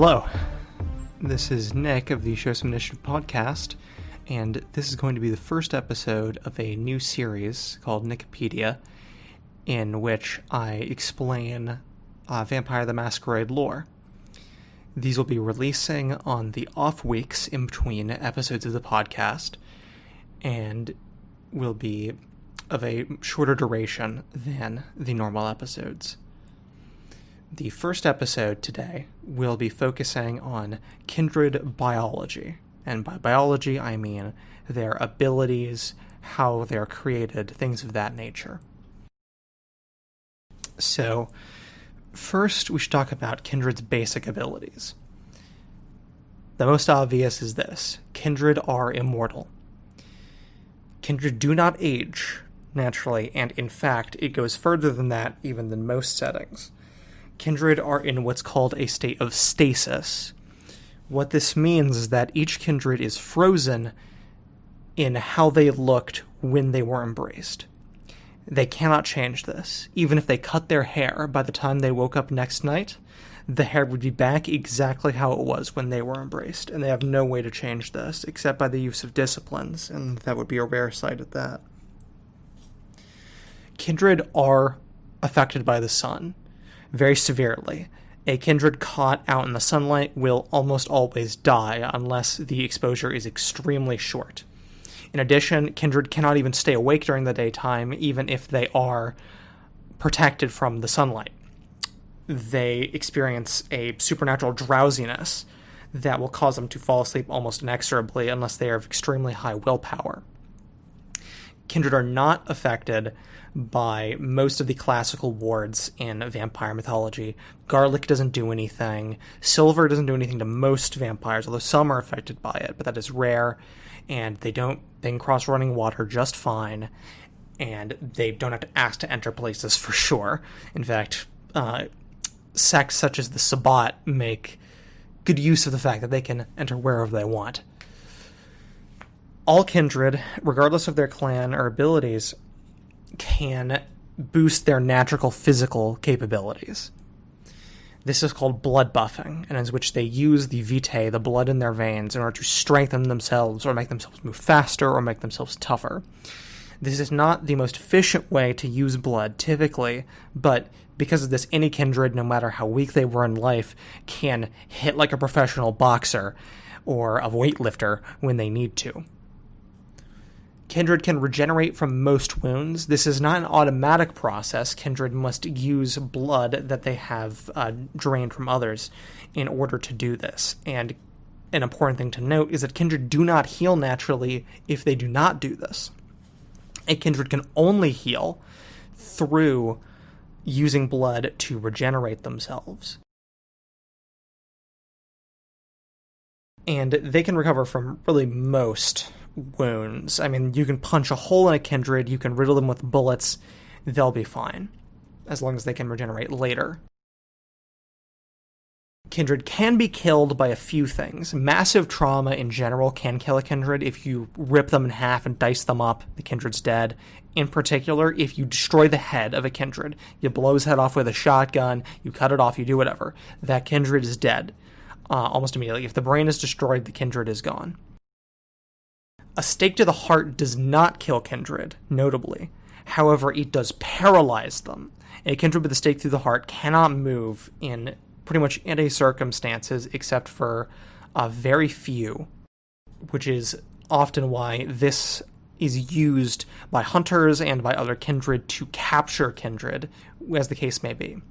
Hello, this is Nick of the Show Some Initiative podcast, and this is going to be the first episode of a new series called Nickapedia, in which I explain Vampire the Masquerade lore. These will be releasing on the off weeks in between episodes of the podcast, and will be of a shorter duration than the normal episodes. The first episode today will be focusing on Kindred biology, and by biology I mean their abilities, how they're created, things of that nature. So, first we should talk about Kindred's basic abilities. The most obvious is this: Kindred are immortal. Kindred do not age naturally, and in fact it goes further than that even than most settings. Kindred are in what's called a state of stasis. What this means is that each kindred is frozen in how they looked when they were embraced. They cannot change this. Even if they cut their hair, by the time they woke up next night, the hair would be back exactly how it was when they were embraced, and they have no way to change this except by the use of disciplines, and that would be a rare sight at that. Kindred are affected by the sun very severely. A kindred caught out in the sunlight will almost always die unless the exposure is extremely short. In addition, kindred cannot even stay awake during the daytime, even if they are protected from the sunlight. They experience a supernatural drowsiness that will cause them to fall asleep almost inexorably unless they are of extremely high willpower. Kindred are not affected by most of the classical wards in vampire mythology. Garlic doesn't do anything. Silver doesn't do anything to most vampires, although some are affected by it, but that is rare. And they can cross running water just fine, and they don't have to ask to enter places for sure. In fact, sects such as the Sabbat make good use of the fact that they can enter wherever they want. All kindred, regardless of their clan or abilities, can boost their natural physical capabilities. This is called blood buffing, and in which they use the vitae, the blood in their veins, in order to strengthen themselves or make themselves move faster or make themselves tougher. This is not the most efficient way to use blood, typically, but because of this, any kindred, no matter how weak they were in life, can hit like a professional boxer or a weightlifter when they need to. Kindred can regenerate from most wounds. This is not an automatic process. Kindred must use blood that they have drained from others in order to do this. And an important thing to note is that kindred do not heal naturally if they do not do this. A kindred can only heal through using blood to regenerate themselves. And they can recover from really most wounds. I mean, you can punch a hole in a kindred, you can riddle them with bullets, they'll be fine, as long as they can regenerate later. Kindred can be killed by a few things. Massive trauma in general can kill a kindred. If you rip them in half and dice them up, the kindred's dead. In particular, if you destroy the head of a kindred, you blow his head off with a shotgun, you cut it off, you do whatever, that kindred is dead almost immediately. If the brain is destroyed, the kindred is gone. A stake to the heart does not kill kindred, notably. However, it does paralyze them. A kindred with a stake through the heart cannot move in pretty much any circumstances except for very few, which is often why this is used by hunters and by other kindred to capture kindred, as the case may be.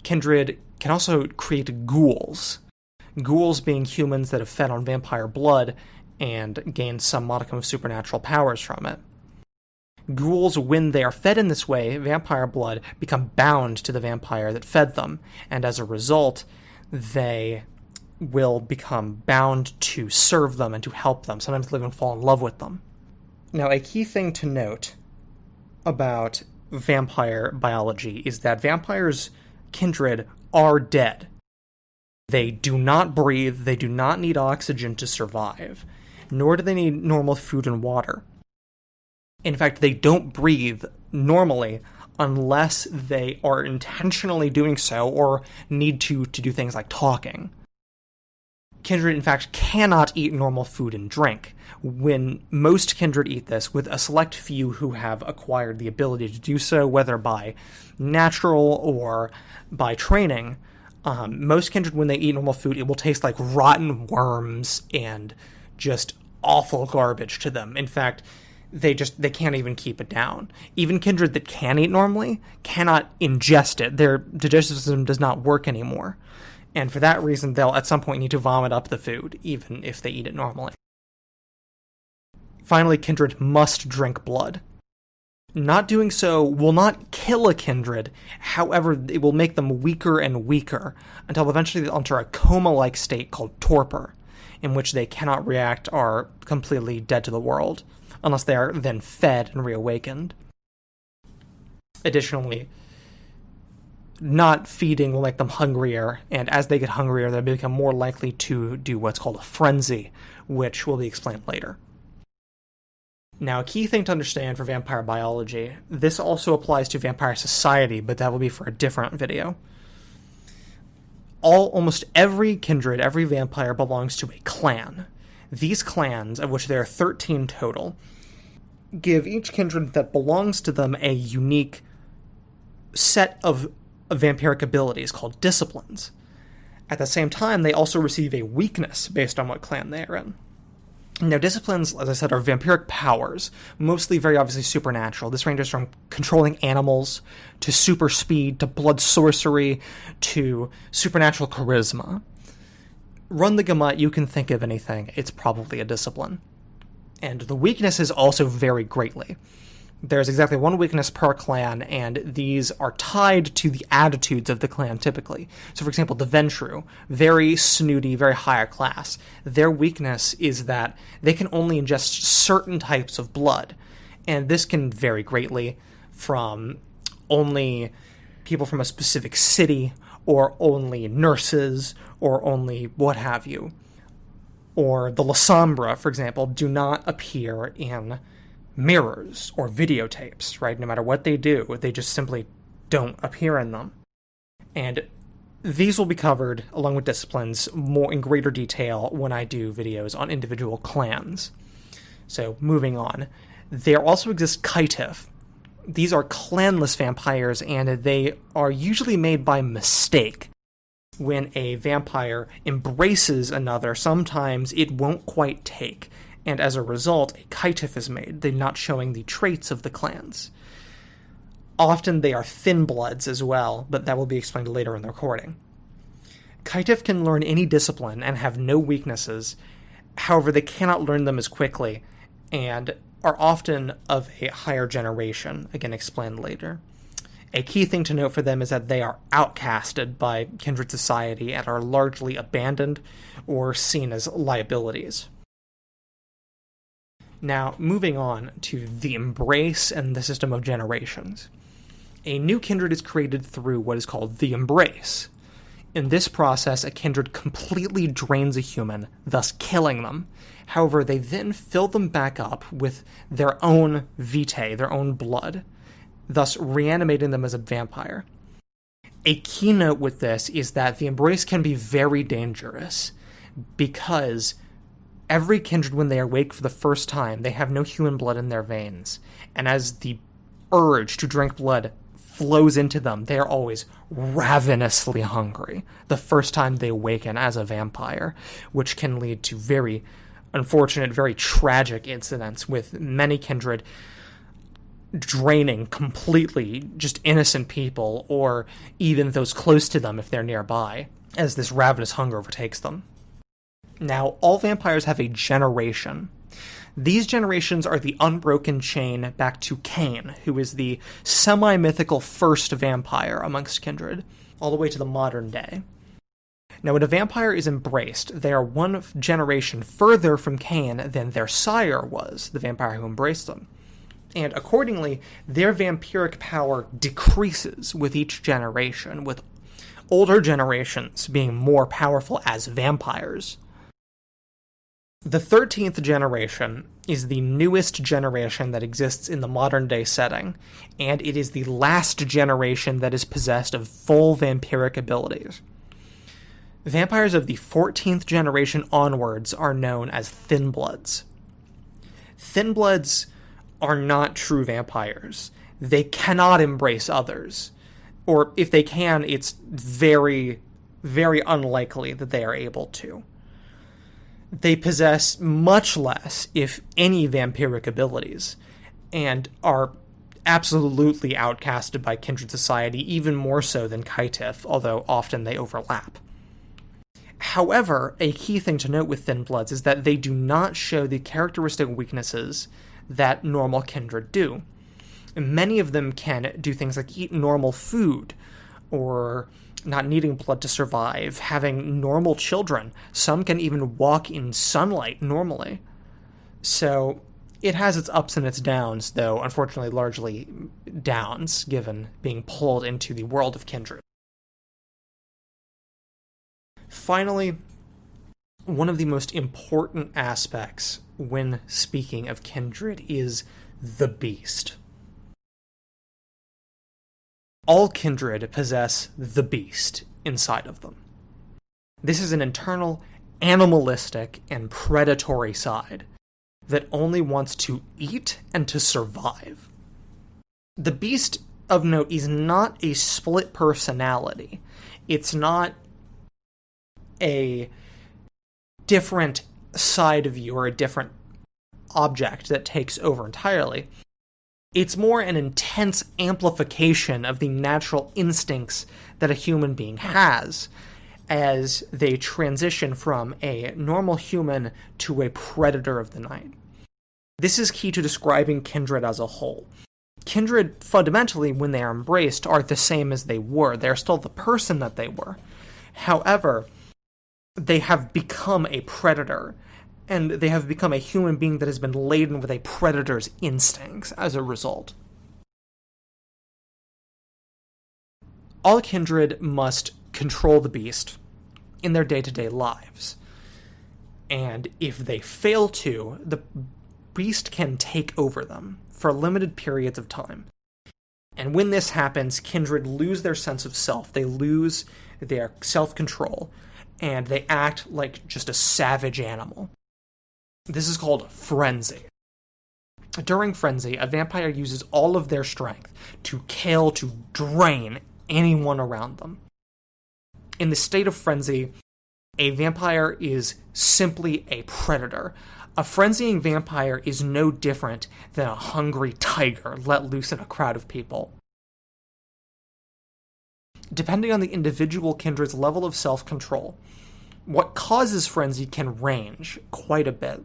Kindred can also create ghouls. Ghouls being humans that have fed on vampire blood and gain some modicum of supernatural powers from it. Ghouls, when they are fed in this way, vampire blood, become bound to the vampire that fed them, and as a result, they will become bound to serve them and to help them. Sometimes they'll even fall in love with them. Now, a key thing to note about vampire biology is that vampires' kindred are dead. They do not breathe, they do not need oxygen to survive, nor do they need normal food and water. In fact, they don't breathe normally unless they are intentionally doing so or need to do things like talking. Kindred, in fact, cannot eat normal food and drink. When most kindred eat this, with a select few who have acquired the ability to do so, whether by natural or by training, most kindred, when they eat normal food, it will taste like rotten worms and just awful garbage to them. In fact, they can't even keep it down. Even kindred that can eat normally cannot ingest it. Their digestive system does not work anymore. And for that reason, they'll at some point need to vomit up the food, even if they eat it normally. Finally, kindred must drink blood. Not doing so will not kill a kindred, however, it will make them weaker and weaker, until eventually they'll enter a coma-like state called torpor, in which they cannot react, are completely dead to the world, unless they are then fed and reawakened. Additionally, not feeding will make them hungrier, and as they get hungrier, they become more likely to do what's called a frenzy, which will be explained later. Now, a key thing to understand for vampire biology, this also applies to vampire society, but that will be for a different video. Almost every kindred, every vampire belongs to a clan. These clans, of which there are 13 total, give each kindred that belongs to them a unique set of vampiric abilities called disciplines. At the same time, they also receive a weakness based on what clan they are in. Now, disciplines, as I said, are vampiric powers, mostly very obviously supernatural. This ranges from controlling animals, to super speed, to blood sorcery, to supernatural charisma. Run the gamut, you can think of anything, it's probably a discipline. And the weaknesses also vary greatly. There's exactly one weakness per clan, and these are tied to the attitudes of the clan typically. So, for example, the Ventru, very snooty, very higher class. Their weakness is that they can only ingest certain types of blood, and this can vary greatly from only people from a specific city, or only nurses, or only what have you. Or the La Sombra, for example, do not appear in mirrors or videotapes, right? No matter what they do, they just simply don't appear in them. And these will be covered, along with disciplines, more in greater detail when I do videos on individual clans. So, moving on. There also exist Kaitif. These are clanless vampires, and they are usually made by mistake. When a vampire embraces another, sometimes it won't quite take, and as a result, a Kaitif is made, they're not showing the traits of the clans. Often they are thin bloods as well, but that will be explained later in the recording. Kaitif can learn any discipline and have no weaknesses, however they cannot learn them as quickly, and are often of a higher generation, again explained later. A key thing to note for them is that they are outcasted by kindred society and are largely abandoned or seen as liabilities. Now, moving on to the embrace and the system of generations. A new kindred is created through what is called the embrace. In this process, a kindred completely drains a human, thus killing them. However, they then fill them back up with their own vitae, their own blood, thus reanimating them as a vampire. A keynote with this is that the embrace can be very dangerous, because every kindred, when they awake for the first time, they have no human blood in their veins, and as the urge to drink blood flows into them, they are always ravenously hungry the first time they awaken as a vampire, which can lead to very unfortunate, very tragic incidents, with many kindred draining completely just innocent people, or even those close to them if they're nearby, as this ravenous hunger overtakes them. Now, all vampires have a generation. These generations are the unbroken chain back to Cain, who is the semi-mythical first vampire amongst kindred, all the way to the modern day. Now, when a vampire is embraced, they are one generation further from Cain than their sire was, the vampire who embraced them. And accordingly, their vampiric power decreases with each generation, with older generations being more powerful as vampires. The 13th generation is the newest generation that exists in the modern-day setting, and it is the last generation that is possessed of full vampiric abilities. Vampires of the 14th generation onwards are known as Thinbloods. Thinbloods are not true vampires. They cannot embrace others. Or if they can, it's very, very unlikely that they are able to. They possess much less, if any, vampiric abilities, and are absolutely outcasted by kindred society, even more so than Kaitif, although often they overlap. However, a key thing to note with Thinbloods is that they do not show the characteristic weaknesses that normal kindred do. Many of them can do things like eat normal food, or not needing blood to survive, having normal children. Some can even walk in sunlight normally. So it has its ups and its downs, though unfortunately largely downs, given being pulled into the world of kindred. Finally, one of the most important aspects when speaking of kindred is the beast. All kindred possess the beast inside of them. This is an internal, animalistic, and predatory side that only wants to eat and to survive. The beast, of note, is not a split personality. It's not a different side of you or a different object that takes over entirely. It's more an intense amplification of the natural instincts that a human being has as they transition from a normal human to a predator of the night. This is key to describing kindred as a whole. Kindred, fundamentally, when they are embraced, are the same as they were. They're still the person that they were. However, they have become a predator, and they have become a human being that has been laden with a predator's instincts as a result. All kindred must control the beast in their day-to-day lives. And if they fail to, the beast can take over them for limited periods of time. And when this happens, kindred lose their sense of self, they lose their self-control, and they act like just a savage animal. This is called frenzy. During frenzy, a vampire uses all of their strength to kill, to drain anyone around them. In the state of frenzy, a vampire is simply a predator. A frenzying vampire is no different than a hungry tiger let loose in a crowd of people. Depending on the individual kindred's level of self-control, what causes frenzy can range quite a bit.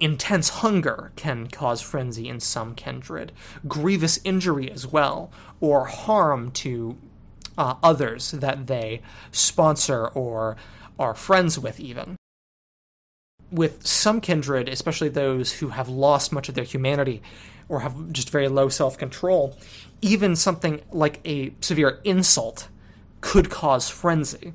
Intense hunger can cause frenzy in some kindred, grievous injury as well, or harm to others that they sponsor or are friends with even. With some kindred, especially those who have lost much of their humanity or have just very low self-control, even something like a severe insult could cause frenzy,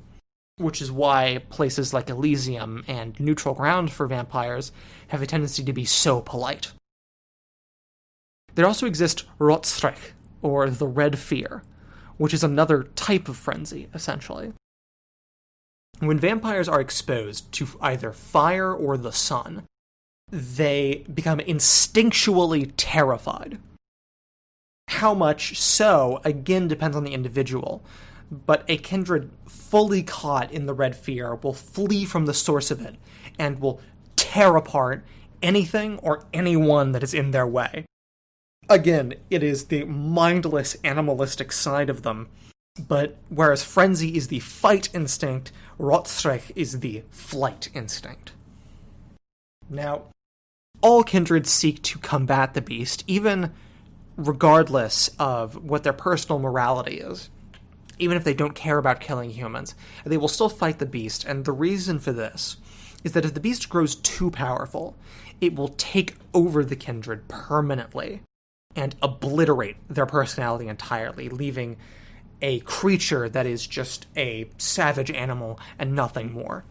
which is why places like Elysium and neutral ground for vampires have a tendency to be so polite. There also exists Rotstrich, or the Red Fear, which is another type of frenzy, essentially. When vampires are exposed to either fire or the sun, they become instinctually terrified. How much so, again, depends on the individual, but a kindred fully caught in the Red Fear will flee from the source of it and will tear apart anything or anyone that is in their way. Again, it is the mindless, animalistic side of them, but whereas frenzy is the fight instinct, Rotstrich is the flight instinct. Now, all kindred seek to combat the beast, even regardless of what their personal morality is. Even if they don't care about killing humans, they will still fight the beast, and the reason for this is that if the beast grows too powerful, it will take over the kindred permanently and obliterate their personality entirely, leaving a creature that is just a savage animal and nothing more.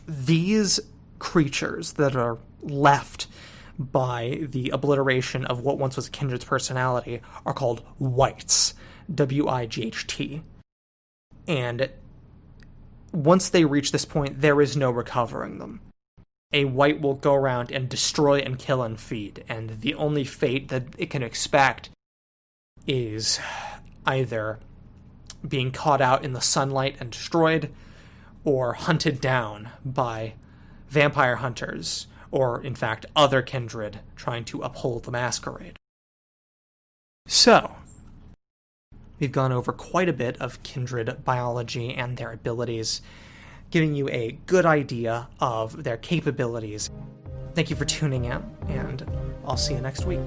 These creatures that are left by the obliteration of what once was a kindred's personality are called wights, W-I-G-H-T. And once they reach this point, there is no recovering them. A wight will go around and destroy and kill and feed, and the only fate that it can expect is either being caught out in the sunlight and destroyed, or hunted down by vampire hunters, or, in fact, other kindred trying to uphold the masquerade. So, we've gone over quite a bit of kindred biology and their abilities, giving you a good idea of their capabilities. Thank you for tuning in, and I'll see you next week.